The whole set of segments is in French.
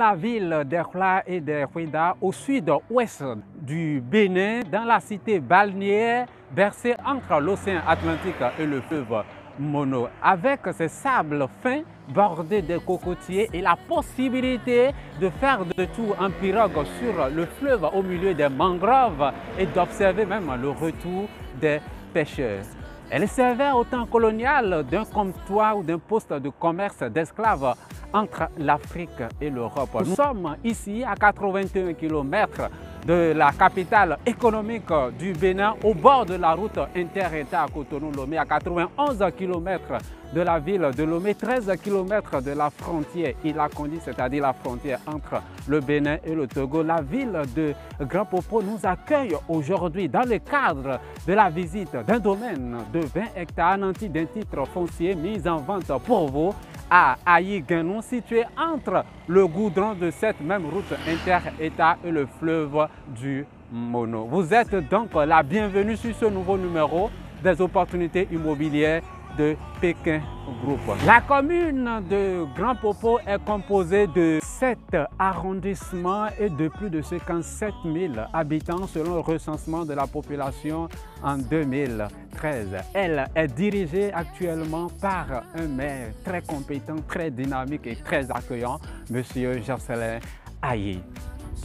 la ville d'Erla et de Ouidah, au sud-ouest du Bénin, dans la cité balnéaire bercée entre l'océan Atlantique et le fleuve Mono, avec ses sables fins bordés de cocotiers et la possibilité de faire de tout en pirogue sur le fleuve au milieu des mangroves et d'observer même le retour des pêcheurs. Elle servait au temps colonial d'un comptoir ou d'un poste de commerce d'esclaves entre l'Afrique et l'Europe. Nous sommes ici à 81 km de la capitale économique du Bénin, au bord de la route inter-État Cotonou-Lomé, à 91 km de la ville de Lomé, 13 km de la frontière Ila-Kondi, c'est-à-dire la frontière entre le Bénin et le Togo. La ville de Grand Popo nous accueille aujourd'hui dans le cadre de la visite d'un domaine de 20 hectares nanti d'un titre foncier mis en vente pour vous à Ayi-Guinou, situé entre le goudron de cette même route inter-État et le fleuve du Mono. Vous êtes donc la bienvenue sur ce nouveau numéro des opportunités immobilières de Pékin Group. La commune de Grand Popo est composée de 7 arrondissements et de plus de 57 000 habitants selon le recensement de la population en 2013. Elle est dirigée actuellement par un maire très compétent, très dynamique et très accueillant, M. Jocelyn Ayi.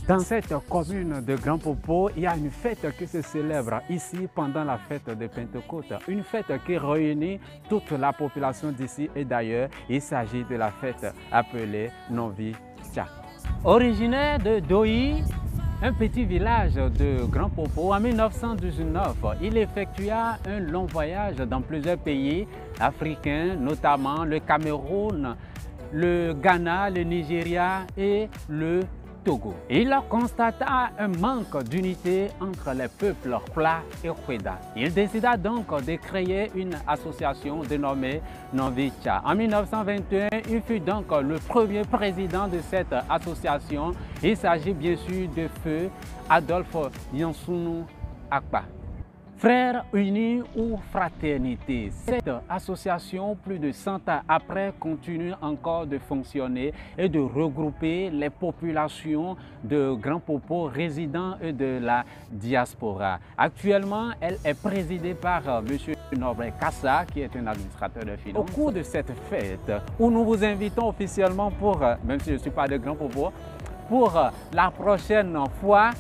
Dans cette commune de Grand Popo, il y a une fête qui se célèbre ici pendant la fête de Pentecôte. Une fête qui réunit toute la population d'ici et d'ailleurs. Il s'agit de la fête appelée Novi Tcha. Originaire de Doi, un petit village de Grand Popo, en 1919, il effectua un long voyage dans plusieurs pays africains, notamment le Cameroun, le Ghana, le Nigeria et le Togo. Il constata un manque d'unité entre les peuples Fla et Ouidah. Il décida donc de créer une association dénommée Novi Tcha. En 1921, il fut donc le premier président de cette association. Il s'agit bien sûr de feu Adolphe Yansounou Akpa. Frères unis ou fraternité, cette association, plus de 100 ans après, continue encore de fonctionner et de regrouper les populations de Grand Popo résidant de la diaspora. Actuellement, elle est présidée par M. Norbert Kassa, qui est un administrateur de finances. Au cours de cette fête, où nous vous invitons officiellement pour, même si je ne suis pas de Grand Popo, pour la prochaine fois,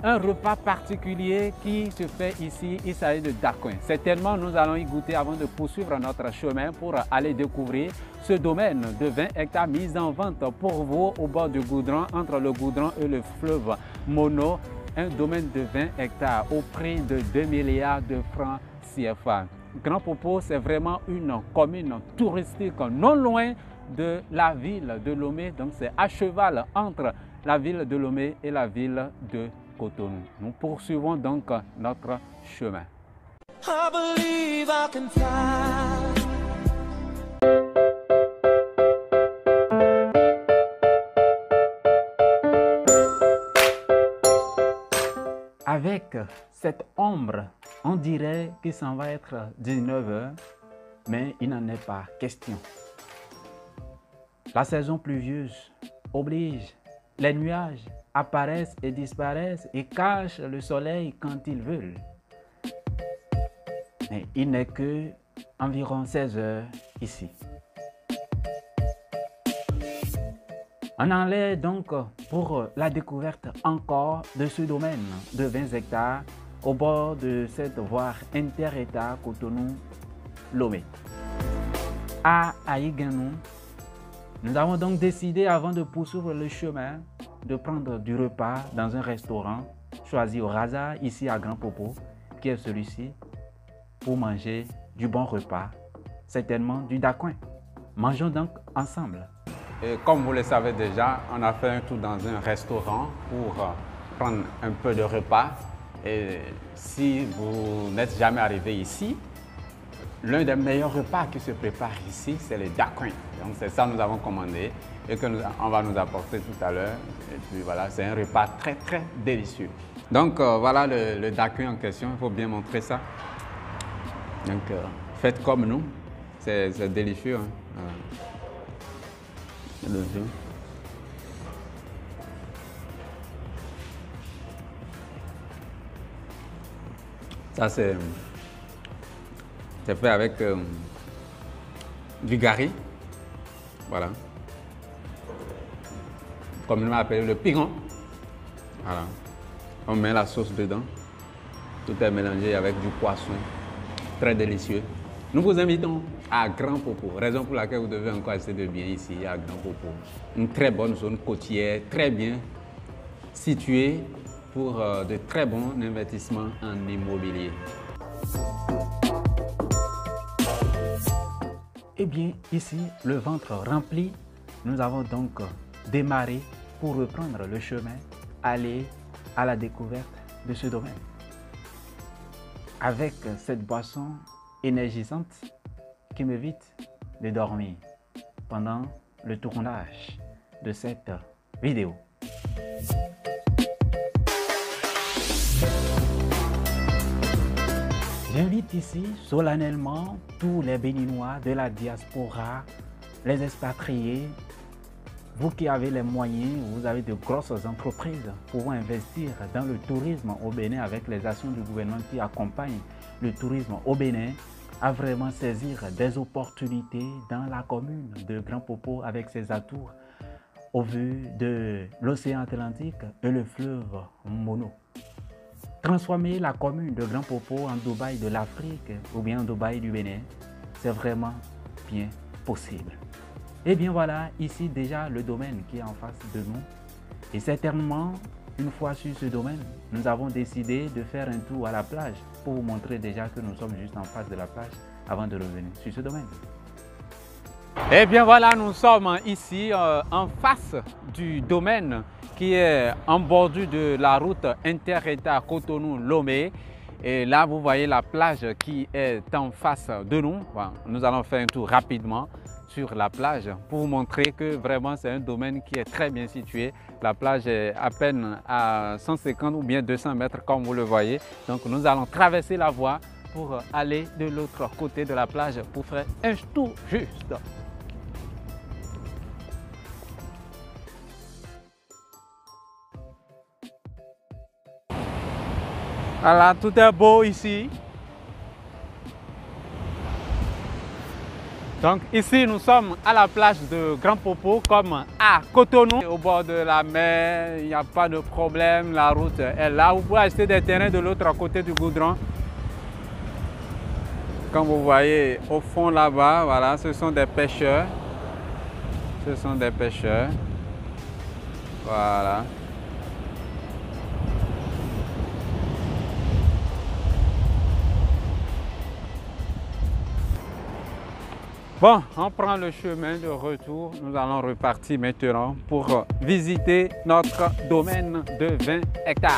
un repas particulier qui se fait ici, il s'agit de dacoin. Certainement, nous allons y goûter avant de poursuivre notre chemin pour aller découvrir ce domaine de 20 hectares mis en vente pour vous au bord du goudron, entre le goudron et le fleuve Mono. Un domaine de 20 hectares au prix de 2 milliards de francs CFA. Grand Popo, c'est vraiment une commune touristique non loin de la ville de Lomé. Donc, c'est à cheval entre la ville de Lomé et la ville de Cotonou. Nous poursuivons donc notre chemin. I believe I can fly. Avec cette ombre, on dirait qu'il s'en va être 19 h, mais il n'en est pas question. La saison pluvieuse oblige. Les nuages apparaissent et disparaissent et cachent le soleil quand ils veulent. Mais il n'est que environ 16 h ici. On en est donc pour la découverte encore de ce domaine de 20 hectares au bord de cette voie inter-État Cotonou-Lomé. À Ayi-Guinou, nous avons donc décidé, avant de poursuivre le chemin, de prendre du repas dans un restaurant choisi au hasard ici à Grand Popo, qui est celui-ci, pour manger du bon repas, certainement du dacoin. Mangeons donc ensemble. Et comme vous le savez déjà, on a fait un tour dans un restaurant pour prendre un peu de repas. Et si vous n'êtes jamais arrivé ici, l'un des meilleurs repas qui se prépare ici, c'est le dacoin. Donc c'est ça que nous avons commandé et qu'on va nous apporter tout à l'heure. Et puis voilà, c'est un repas très très délicieux. Donc voilà le dacoin en question, il faut bien montrer ça. Donc faites comme nous, c'est délicieux. Hein. Ça, c'est fait avec du gari. Voilà. Communément appelé le pigon. Voilà. On met la sauce dedans. Tout est mélangé avec du poisson. Très délicieux. Nous vous invitons à Grand Popo, raison pour laquelle vous devez encore essayer de bien ici à Grand Popo. Une très bonne zone côtière, très bien située pour de très bons investissements en immobilier. Eh bien, ici, le ventre rempli, nous avons donc démarré pour reprendre le chemin, aller à la découverte de ce domaine. Avec cette boisson énergisante qui m'évite de dormir pendant le tournage de cette vidéo. J'invite ici solennellement tous les Béninois de la diaspora, les expatriés, vous qui avez les moyens, vous avez de grosses entreprises pouvant investir dans le tourisme au Bénin avec les actions du gouvernement qui accompagnent le tourisme au Bénin, à vraiment saisir des opportunités dans la commune de Grand Popo avec ses atours au vu de l'océan Atlantique et le fleuve Mono. Transformer la commune de Grand Popo en Dubaï de l'Afrique ou bien en Dubaï du Bénin, c'est vraiment bien possible. Et bien voilà, ici déjà le domaine qui est en face de nous. Et certainement, une fois sur ce domaine, nous avons décidé de faire un tour à la plage pour vous montrer déjà que nous sommes juste en face de la plage avant de revenir sur ce domaine. Et bien voilà, nous sommes ici en face du domaine qui est en bordure de la route inter-État Cotonou-Lomé. Et là, vous voyez la plage qui est en face de nous. Bon, nous allons faire un tour rapidement sur la plage pour vous montrer que vraiment c'est un domaine qui est très bien situé. La plage est à peine à 150 ou bien 200 mètres comme vous le voyez. Donc nous allons traverser la voie pour aller de l'autre côté de la plage pour faire un tour juste. Voilà, tout est beau ici. Donc ici, nous sommes à la plage de Grand Popo, comme à Cotonou. Au bord de la mer, il n'y a pas de problème, la route est là. Vous pouvez acheter des terrains de l'autre côté du goudron. Comme vous voyez au fond là-bas, voilà, ce sont des pêcheurs. Ce sont des pêcheurs. Voilà. Bon, on prend le chemin de retour. Nous allons repartir maintenant pour visiter notre domaine de 20 hectares.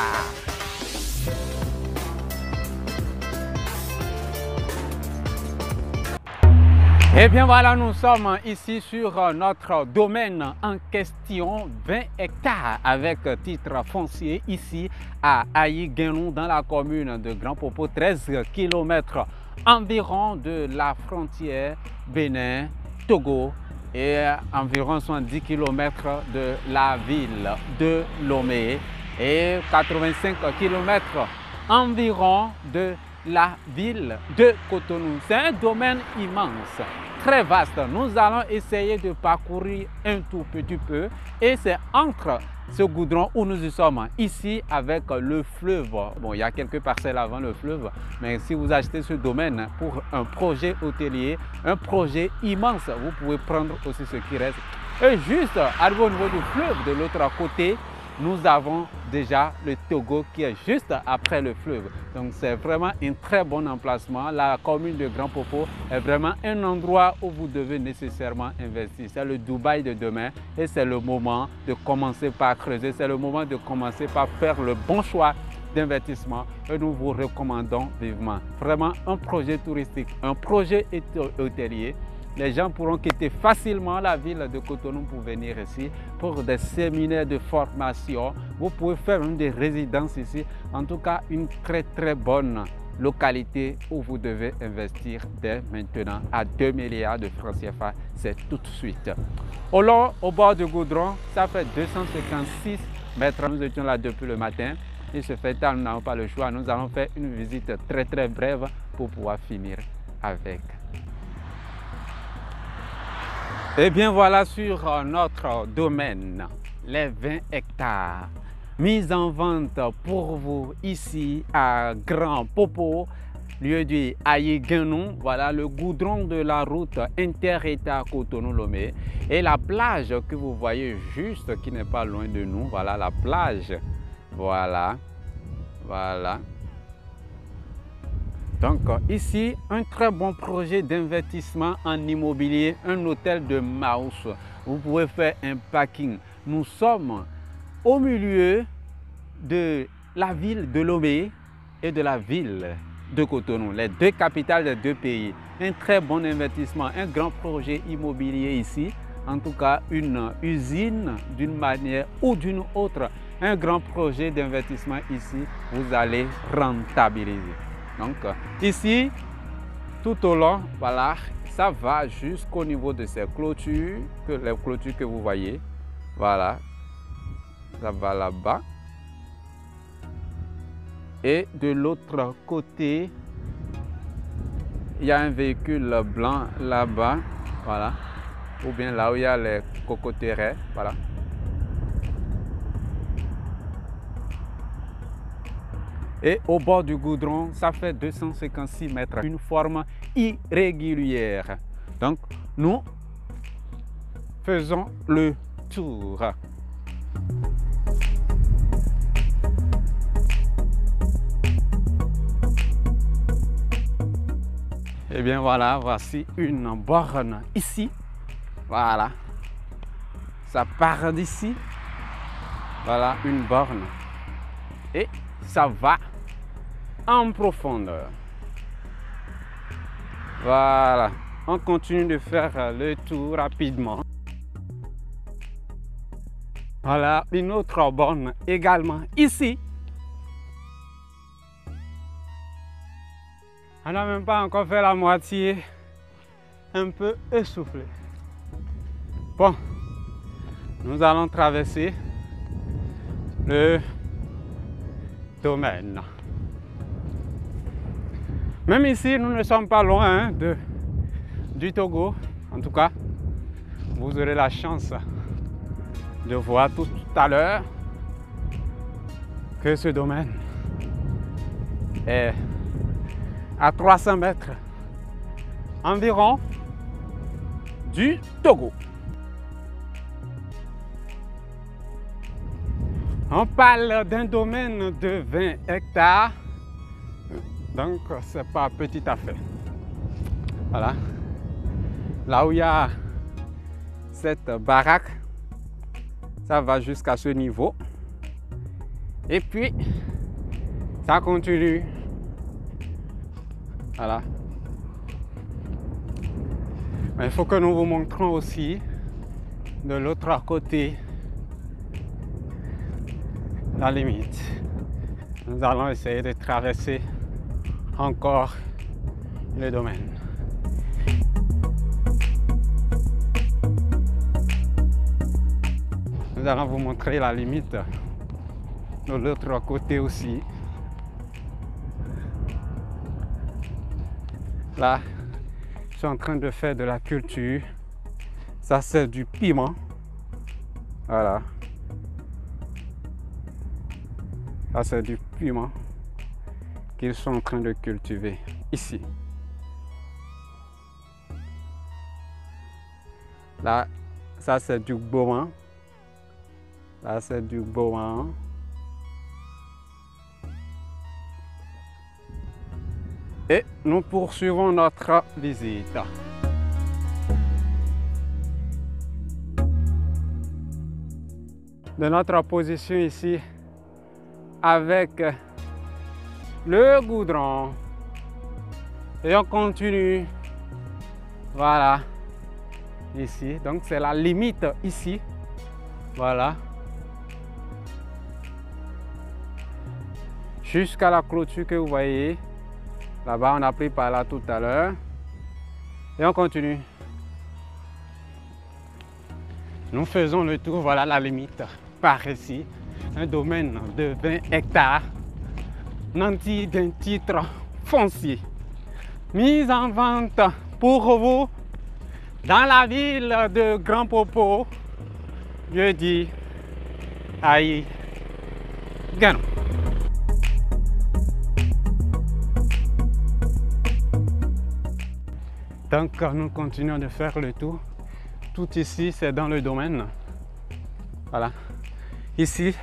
Et bien voilà, nous sommes ici sur notre domaine en question, 20 hectares avec titre foncier ici à Aïguenou dans la commune de Grand Popo, 13 km environ de la frontière Bénin-Togo et environ 70 km de la ville de Lomé et 85 km environ de la ville de Cotonou. C'est un domaine immense, très vaste. Nous allons essayer de parcourir un tout petit peu et c'est entre ce goudron où nous y sommes ici avec le fleuve. Bon, il y a quelques parcelles avant le fleuve, mais si vous achetez ce domaine pour un projet hôtelier, un projet immense, vous pouvez prendre aussi ce qui reste. Et juste arrivé au niveau du fleuve, de l'autre côté, nous avons déjà le Togo qui est juste après le fleuve. Donc c'est vraiment un très bon emplacement. La commune de Grand Popo est vraiment un endroit où vous devez nécessairement investir. C'est le Dubaï de demain et c'est le moment de commencer par creuser. C'est le moment de commencer par faire le bon choix d'investissement et nous vous recommandons vivement. Vraiment un projet touristique, un projet hôtelier. Les gens pourront quitter facilement la ville de Cotonou pour venir ici pour des séminaires de formation. Vous pouvez faire une des résidences ici. En tout cas, une très bonne localité où vous devez investir dès maintenant à 2 milliards de francs CFA. C'est tout de suite. Au bord du goudron, ça fait 256 mètres. Nous étions là depuis le matin. il se fait tard, nous n'avons pas le choix. Nous allons faire une visite très brève pour pouvoir finir avec. Et bien voilà sur notre domaine, les 20 hectares mis en vente pour vous ici à Grand Popo, lieu du Aïe-Guinou. Voilà le goudron de la route inter-État Cotonou-Lomé et la plage que vous voyez juste qui n'est pas loin de nous. Voilà la plage. Voilà. Donc ici, un très bon projet d'investissement en immobilier, un hôtel de Maus. Vous pouvez faire un parking. Nous sommes au milieu de la ville de Lomé et de la ville de Cotonou, les deux capitales des deux pays. Un très bon investissement, un grand projet immobilier ici. En tout cas, une usine d'une manière ou d'une autre. Un grand projet d'investissement ici, vous allez rentabiliser. Donc ici, tout au long, voilà, ça va jusqu'au niveau de ces clôtures, les clôtures que vous voyez. Voilà, ça va là-bas. Et de l'autre côté, il y a un véhicule blanc là-bas, voilà. Ou bien là où il y a les cocoteraies, voilà. Et au bord du goudron, ça fait 256 mètres, une forme irrégulière. Donc, nous faisons le tour. Et bien voilà, voici une borne ici. Voilà. Ça part d'ici. Voilà une borne. Et ça va en profondeur. Voilà. On continue de faire le tour rapidement. Voilà une autre borne également ici. On n'a même pas encore fait la moitié, un peu essoufflé. Bon, nous allons traverser le domaine. Même ici, nous ne sommes pas loin du Togo. En tout cas, vous aurez la chance de voir tout à l'heure que ce domaine est à 300 mètres environ du Togo. On parle d'un domaine de 20 hectares, donc c'est pas petite affaire. Voilà, là où il y a cette baraque, ça va jusqu'à ce niveau, et puis ça continue. Voilà. Mais il faut que nous vous montrons aussi de l'autre côté la limite. Nous allons essayer de traverser encore le domaine. Nous allons vous montrer la limite de l'autre côté aussi. Là, je suis en train de faire de la culture. Ça, c'est du piment. Voilà. Ça, c'est du piment qu'ils sont en train de cultiver ici. Là, ça, c'est du bauman. Là, c'est du bauman. Et nous poursuivons notre visite. De notre position ici, avec le goudron. Et on continue. Voilà. Ici. Donc c'est la limite ici. Voilà. Jusqu'à la clôture que vous voyez. Là-bas, on a pris par là tout à l'heure. Et on continue. Nous faisons le tour, voilà la limite par ici. un domaine de 20 hectares, nanti d'un titre foncier, mis en vente pour vous dans la ville de Grand Popo, je dis Aïe Ganon. Donc nous continuons de faire le tour. Tout ici c'est dans le domaine. Voilà. Ici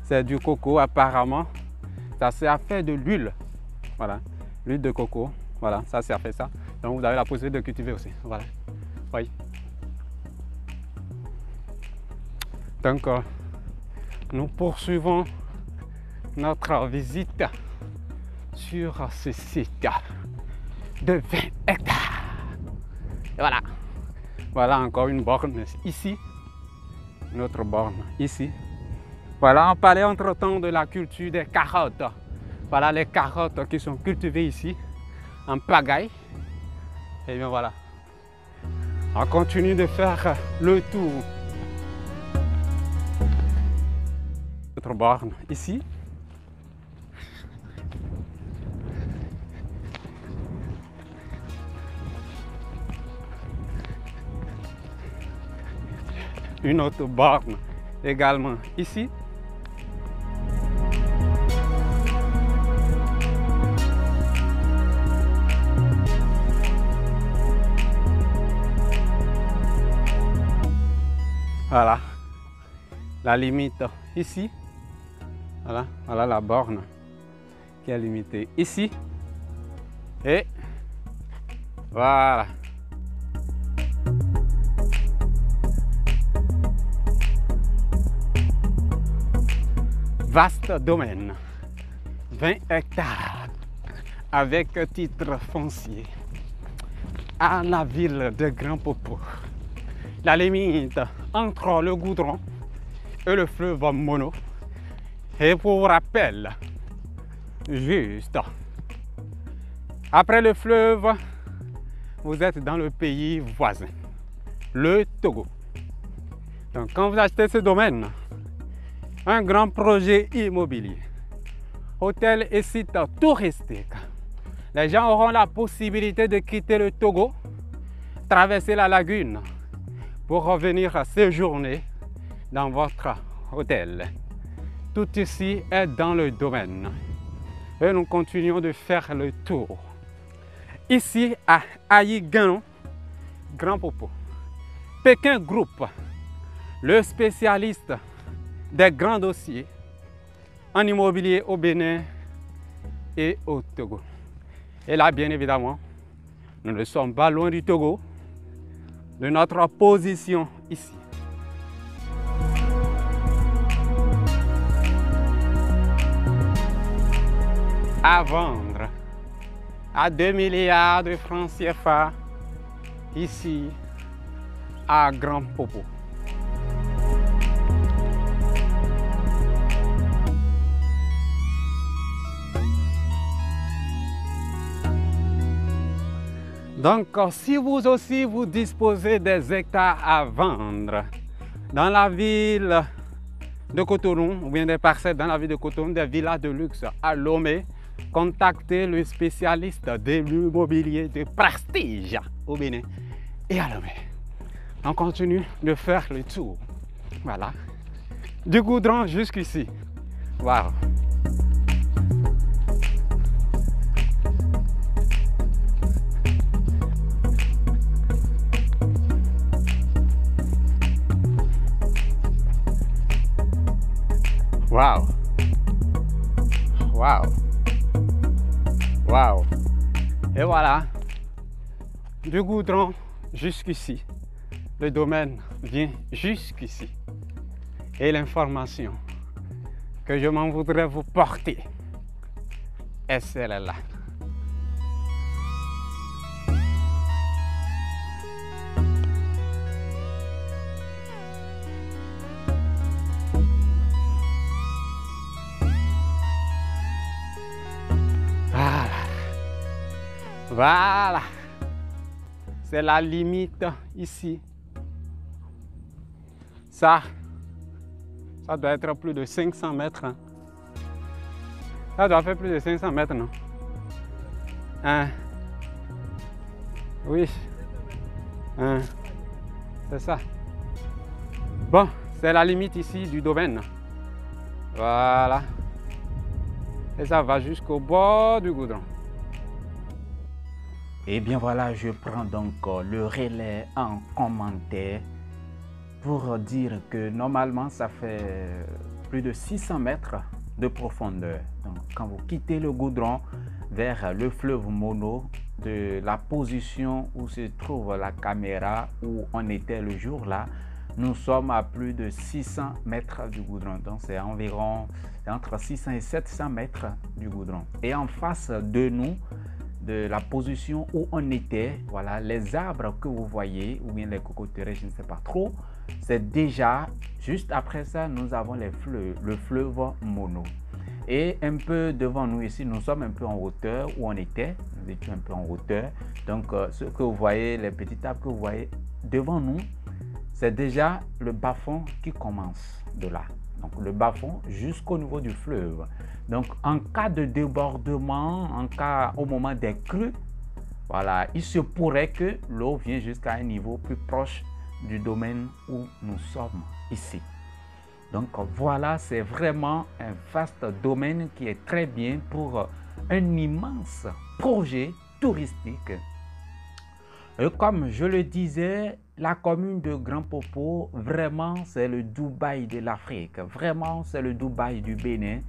c'est du coco apparemment. Ça sert à faire de l'huile. Voilà. L'huile de coco. Voilà, ça sert à faire ça. Donc vous avez la possibilité de cultiver aussi. Voilà. Oui. Donc nous poursuivons notre visite sur ce site de 20 hectares. Et voilà. Voilà encore une borne ici. Notre borne ici. Voilà, on parlait entre-temps de la culture des carottes. Voilà les carottes qui sont cultivées ici en pagaille. Et bien voilà. On continue de faire le tour. Notre borne ici. Une autre borne également ici. Voilà la limite ici. Voilà, voilà la borne qui est limitée ici. Et voilà. Vaste domaine, 20 hectares, avec titre foncier, à la ville de Grand Popo. La limite entre le Goudron et le fleuve Mono. Et pour rappel, juste après le fleuve, vous êtes dans le pays voisin, le Togo. Donc quand vous achetez ce domaine, un grand projet immobilier, hôtel et site touristique, les gens auront la possibilité de quitter le Togo, traverser la lagune pour revenir séjourner dans votre hôtel. Tout ici est dans le domaine. Et nous continuons de faire le tour. Ici à Aïe Ganon, Grand Popo, Pékin Group, le spécialiste des grands dossiers en immobilier au Bénin et au Togo. Et là, bien évidemment, nous ne sommes pas loin du Togo, de notre position ici. À vendre à 2 milliards de francs CFA ici à Grand Popo. Donc, si vous aussi vous disposez des hectares à vendre dans la ville de Cotonou, ou bien des parcelles dans la ville de Cotonou, des villas de luxe à Lomé, contactez le spécialiste de l'immobilier de prestige au Bénin et à Lomé. On continue de faire le tour. Voilà. Du Goudron jusqu'ici. Wow. Wow. Wow. Wow. Et voilà. Du Goudron jusqu'ici. Le domaine vient jusqu'ici. Et l'information que je m'en voudrais vous porter est celle-là. Voilà, c'est la limite ici. Ça, Ça doit être plus de 500 mètres. Hein. Ça doit faire plus de 500 mètres, non? Hein? Oui. Hein? C'est ça. Bon, c'est la limite ici du domaine. Voilà. Et ça va jusqu'au bord du goudron. Et bien voilà, je prends donc le relais en commentaire pour dire que normalement ça fait plus de 600 mètres de profondeur. Donc quand vous quittez le goudron vers le fleuve Mono, de la position où se trouve la caméra où on était le jour là, nous sommes à plus de 600 mètres du goudron. Donc c'est environ entre 600 et 700 mètres du goudron. Et en face de nous, de la position où on était, voilà, les arbres que vous voyez, ou bien les cocoteraies, je ne sais pas trop, c'est déjà, juste après ça, nous avons le fleuve Mono. Et un peu devant nous ici, nous sommes un peu en hauteur où on était, nous étions un peu en hauteur. Donc ce que vous voyez, les petits arbres que vous voyez devant nous, c'est déjà le bas-fond qui commence de là. Donc le bas-fond jusqu'au niveau du fleuve. Donc en cas de débordement, au moment des crues, voilà, il se pourrait que l'eau vienne jusqu'à un niveau plus proche du domaine où nous sommes ici. Donc voilà, c'est vraiment un vaste domaine qui est très bien pour un immense projet touristique. Et comme je le disais, la commune de Grand Popo, vraiment c'est le Dubaï de l'Afrique, vraiment c'est le Dubaï du Bénin.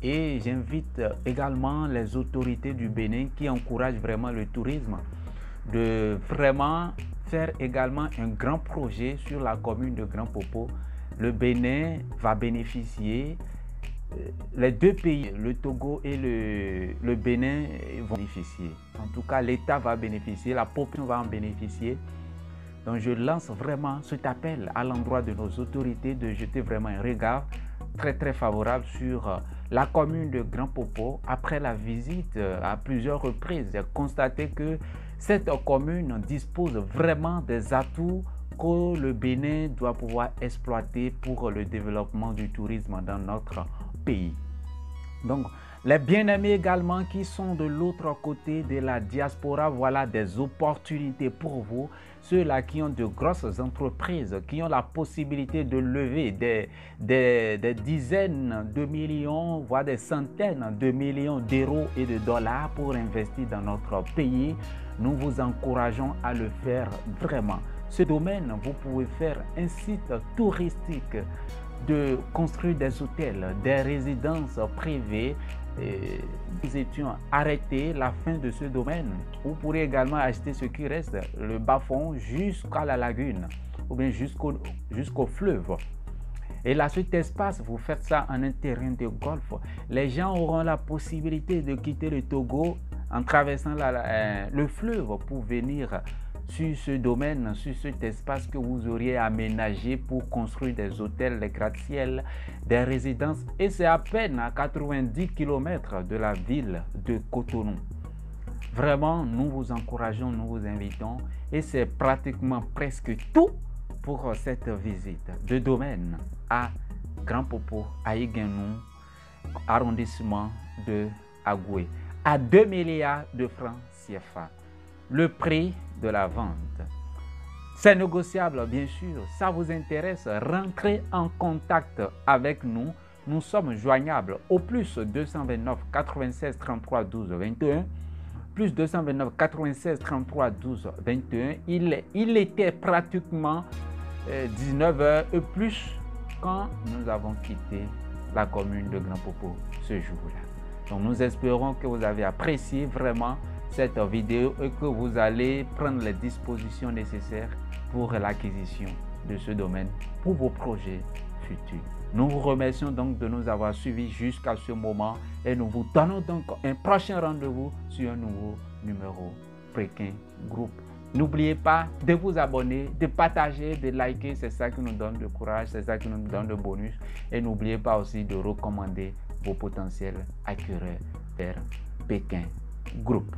Et j'invite également les autorités du Bénin qui encouragent vraiment le tourisme de vraiment faire également un grand projet sur la commune de Grand Popo. Le Bénin va bénéficier, les deux pays, le Togo et le Bénin vont bénéficier. En tout cas, l'État va bénéficier, la population va en bénéficier. Donc je lance vraiment cet appel à l'endroit de nos autorités de jeter vraiment un regard très favorable sur la commune de Grand Popo. Après la visite à plusieurs reprises, j'ai constaté que cette commune dispose vraiment des atouts que le Bénin doit pouvoir exploiter pour le développement du tourisme dans notre pays. Donc, les bien-aimés également qui sont de l'autre côté de la diaspora, voilà des opportunités pour vous. Ceux-là qui ont de grosses entreprises, qui ont la possibilité de lever des dizaines de millions, voire des centaines de millions d'euros et de dollars pour investir dans notre pays, nous vous encourageons à le faire vraiment. Ce domaine, vous pouvez faire un site touristique, de construire des hôtels, des résidences privées. Nous étions arrêtés la fin de ce domaine. Vous pourrez également acheter ce qui reste, le bas-fond jusqu'à la lagune ou bien jusqu'au fleuve. Et là, cet espace, vous faites ça en un terrain de golf. Les gens auront la possibilité de quitter le Togo en traversant le fleuve pour venir sur ce domaine, sur cet espace que vous auriez aménagé pour construire des hôtels, des gratte-ciel, des résidences. Et c'est à peine à 90 km de la ville de Cotonou. Vraiment, nous vous encourageons, nous vous invitons. Et c'est pratiquement presque tout pour cette visite de domaine à Grand Popo, à Iguinou, arrondissement de Agoué, à 2 milliards de francs CFA. Le prix de la vente. C'est négociable, bien sûr. Ça vous intéresse, rentrez en contact avec nous. Nous sommes joignables au plus 229 96 33 12 21. Plus 229 96 33 12 21. Il était pratiquement 19h et plus quand nous avons quitté la commune de Grand Popo ce jour-là. Donc nous espérons que vous avez apprécié vraiment cette vidéo et que vous allez prendre les dispositions nécessaires pour l'acquisition de ce domaine pour vos projets futurs. Nous vous remercions donc de nous avoir suivis jusqu'à ce moment et nous vous donnons donc un prochain rendez-vous sur un nouveau numéro Pékin Group. N'oubliez pas de vous abonner, de partager, de liker, c'est ça qui nous donne le courage, c'est ça qui nous donne le bonus. Et n'oubliez pas aussi de recommander vos potentiels acquéreurs vers Pékin Group.